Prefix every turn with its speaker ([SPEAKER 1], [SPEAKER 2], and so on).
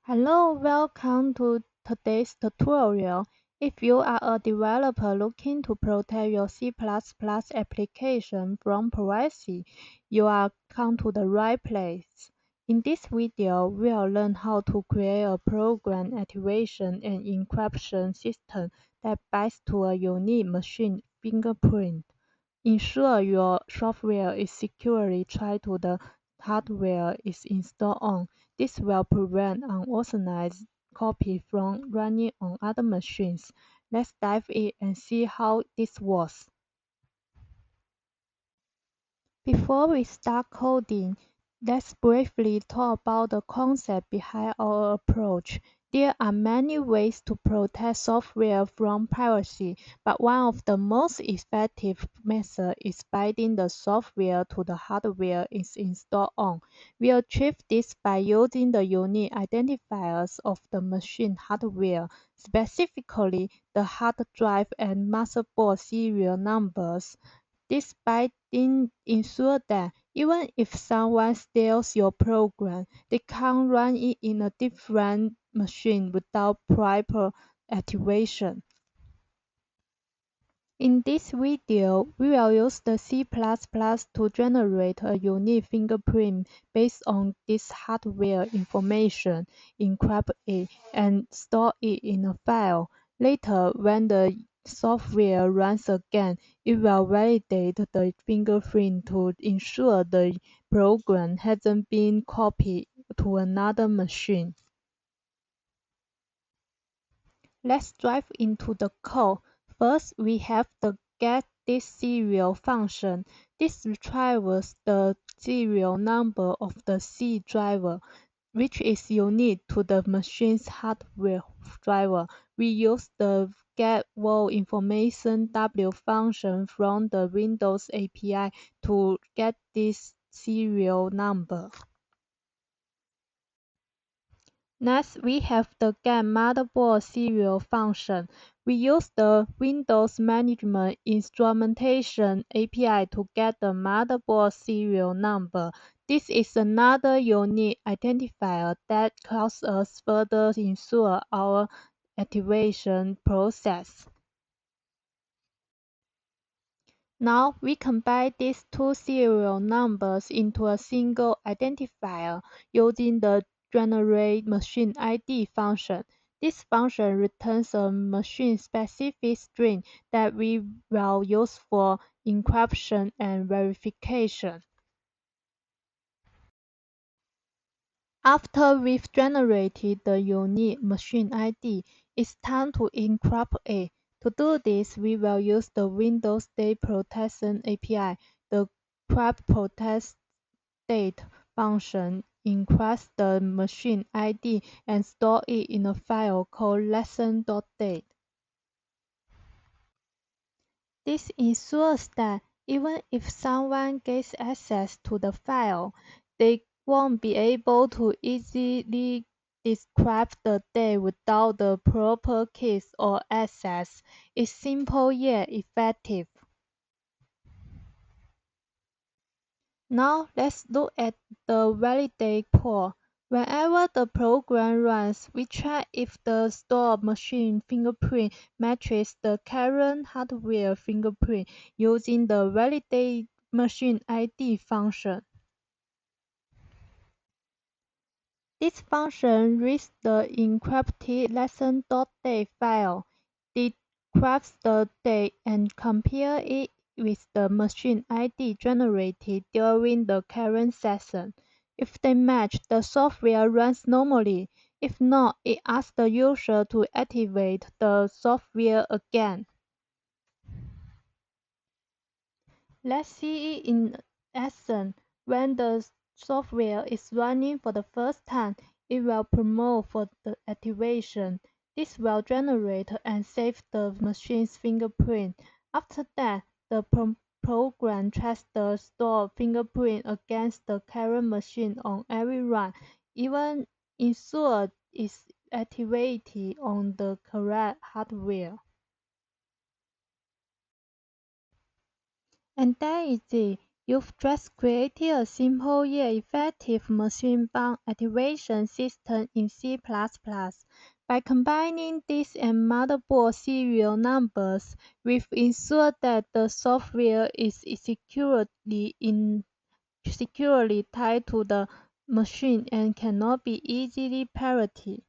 [SPEAKER 1] Hello, welcome to today's tutorial. If you are a developer looking to protect your C++ application from piracy, you are come to the right place. In this video, we'll learn how to create a program activation and encryption system that binds to a unique machine fingerprint. Ensure your software is securely tied to the hardware it's installed on. This will prevent unauthorized copy from running on other machines. Let's dive in and see how this works. Before we start coding, let's briefly talk about the concept behind our approach. There are many ways to protect software from piracy, but one of the most effective methods is binding the software to the hardware it's installed on. We achieve this by using the unique identifiers of the machine hardware, specifically the hard drive and motherboard serial numbers. This binding ensures that even if someone steals your program, they can't run it in a different machine without proper activation. In this video, we will use the C++ to generate a unique fingerprint based on this hardware information, encrypt it, and store it in a file. Later, when the software runs again, it will validate the fingerprint to ensure the program hasn't been copied to another machine. Let's dive into the code. First, we have the getDiskSerial function. This retrieves the serial number of the C driver, which is unique to the machine's hardware driver. We use the getWorldInformation W function from the Windows API to get this serial number. Next, we have the getMotherboard serial function. We use the Windows Management Instrumentation API to get the motherboard serial number. This is another unique identifier that helps us further ensure our activation process. Now we combine these two serial numbers into a single identifier using the GenerateMachineID function. This function returns a machine-specific string that we will use for encryption and verification. After we've generated the unique machine ID, it's time to encrypt it. To do this, we will use the Windows Date Protection API. The cryptProtect function encrypts the machine ID and store it in a file called lesson.date. This ensures that even if someone gets access to the file, they won't be able to easily decrypt the date without the proper keys or access. It's simple yet effective. Now let's look at the validate port. Whenever the program runs, we check if the stored machine fingerprint matches the current hardware fingerprint using the validate machine ID function. This function reads the encrypted lesson.date file, decrypts the date, and compares it with the machine ID generated during the current session. If they match, the software runs normally. If not, it asks the user to activate the software again. Let's see it in action. When the software is running for the first time, it will promote for the activation. This will generate and save the machine's fingerprint. After that, the program checks the stored fingerprint against the current machine on every run, even ensure it's activated on the correct hardware. And that is it. You've just created a simple yet effective machine-bound activation system in C++. By combining disk and motherboard serial numbers, we've ensured that the software is securely tied to the machine and cannot be easily pirated.